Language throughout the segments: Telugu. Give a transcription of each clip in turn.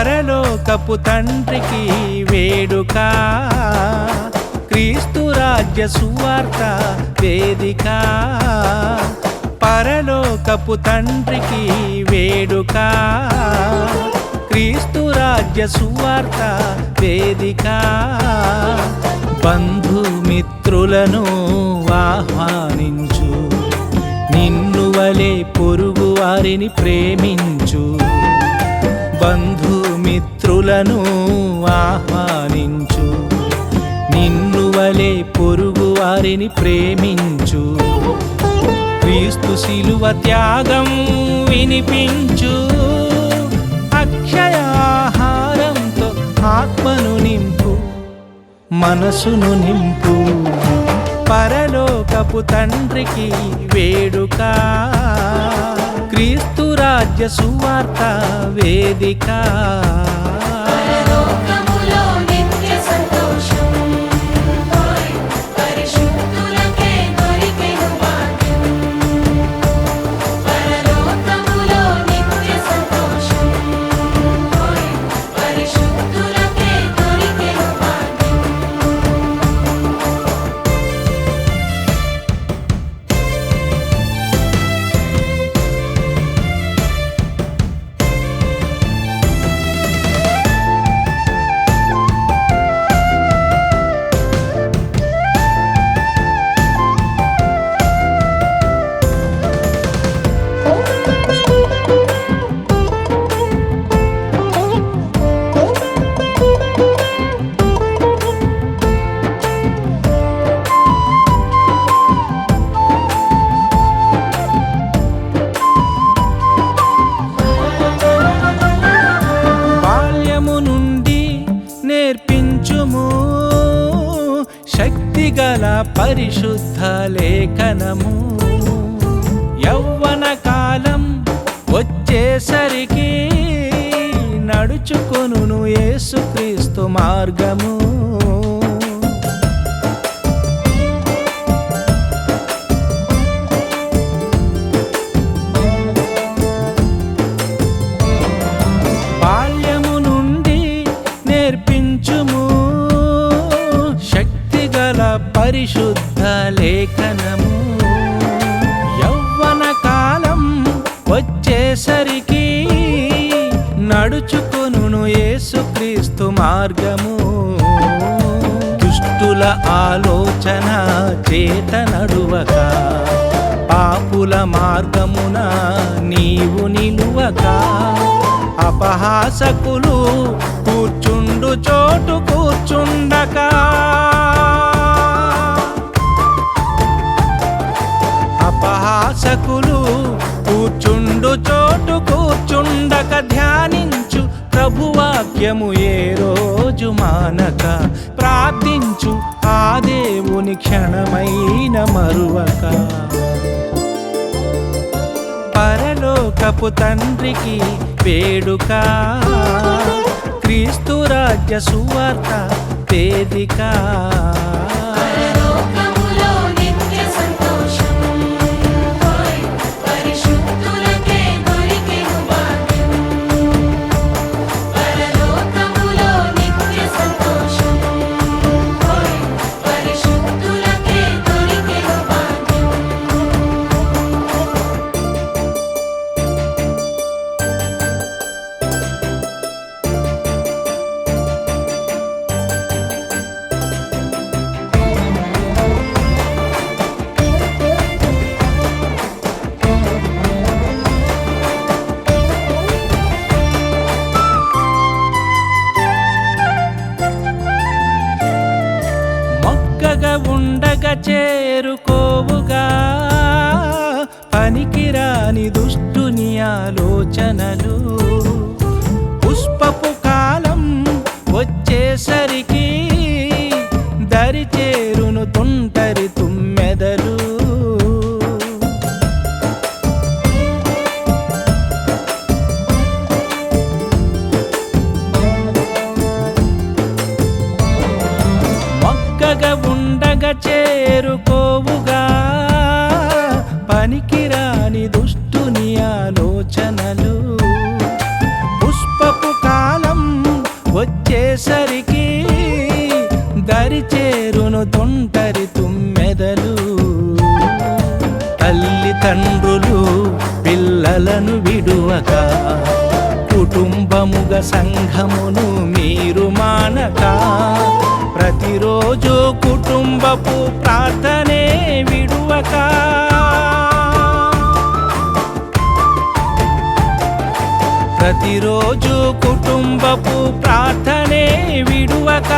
పరలోకపు తండ్రికి వేడుక, క్రీస్తు రాజ్య సువార్త వేదిక. పరలోకపు తండ్రికి వేడుక, క్రీస్తు రాజ్య సువార్త వేదిక. బంధుమిత్రులను ఆహ్వానించు, నిన్ను వలె పొరుగు వారిని ప్రేమించు. బంధుమిత్రులను ఆహ్వానించు, నిన్ను వలె పొరుగు వారిని ప్రేమించు. క్రీస్తు శిలువ త్యాగం వినిపించు, అక్షయాహారంతో ఆత్మను నింపు, మనసును నింపు. పరలోకపు తండ్రికి వేడుక, క్రీస్తు రాజ్య సువార్త వేదిక. నేర్పించుము శక్తిగల పరిశుద్ధ లేఖనము. యవ్వన కాలం వచ్చేసరికి నడుచుకొనును యేసుక్రీస్తు మార్గము. బాల్యము నుండి నేర్పించుము శక్తిగల పరిశుద్ధ లేఖనము. యవ్వన కాలం వచ్చేసరికి నడుచుకొనును యేసుక్రీస్తు మార్గము. దుష్టుల ఆలోచన చేత నడువక, పాపుల మార్గమున నీవు నిలువక, అపహాసకులు కూర్చుండు చోటు కూర్చుండక, అపహాసకులు కూర్చుండు చోటు కూర్చుండక, ధ్యానించు ప్రభువాక్యము ఏ రోజు మానక, ప్రార్థించు ఆ దేవుని క్షణమైన మరువక. పరలోకపు తండ్రికి వేడుక, క్రీస్తు రాజ్య సువార్త వేదిక. ఉండగా చేరుకోవుగా పనికిరాని దుష్టుని ఆలోచనలు. పుష్పపు కాలం వచ్చేసరికి దరి చేరును తుంటరి తుమ్మెదలు. ఉండగా చేరుకోవుగా పనికిరాని దుష్టుని ఆలోచనలు. వచ్చేసరికి దరిచేరును తొంటరి తుమ్మెదలు. తల్లిదండ్రులు పిల్లలను విడువక, కుటుంబముగా సంఘమును మీరు మానక, ప్రతిరోజు కుటుంబపు ప్రార్థనే విడువక, ప్రతిరోజు కుటుంబపు ప్రార్థనే విడువక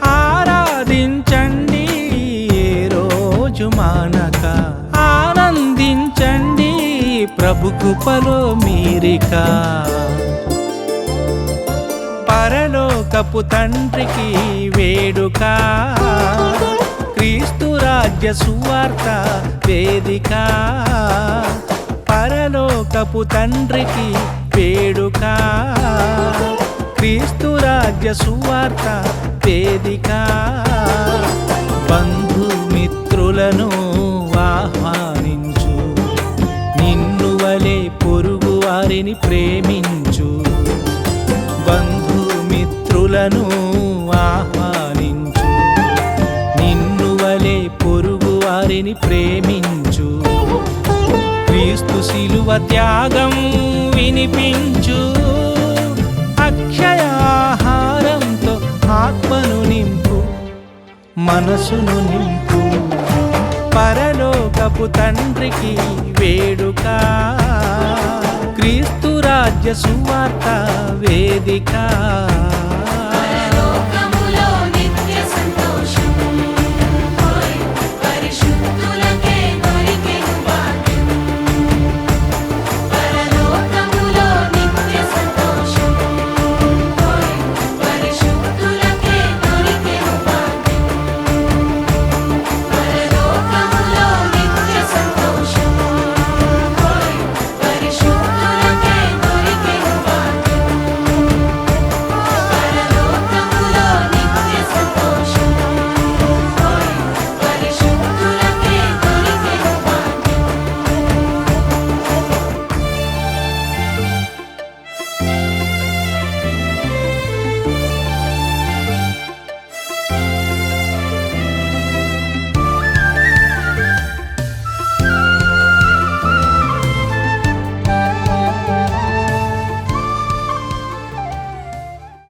ఆరాధించండి ఏ రోజు మానక. ఆనందించండి ప్రభు కృపలో మీరిక. పరలోకపు తండ్రికి వేడుక, క్రీస్తు రాజ్య సువార్త వేదిక. పరలోకపు తండ్రికి వేడుక, క్రీస్తు రాజ్య సువార్త వేదిక. బంధుమిత్రులను ఆహ్వానించు, నిన్ను వలె పొరుగు వారిని ప్రేమించు. బంధుమిత్రులను ఆహ్వానించు, నిన్ను వలె పొరుగు వారిని ప్రేమించు. క్రీస్తు శిలువ త్యాగం వినిపించు, అక్షయాహారంతో ఆత్మను నింపు, మనసును నింపు. పరలోకపు తండ్రికి వేడుక, క్రీస్తు రాజ్య సువార్త వేదిక.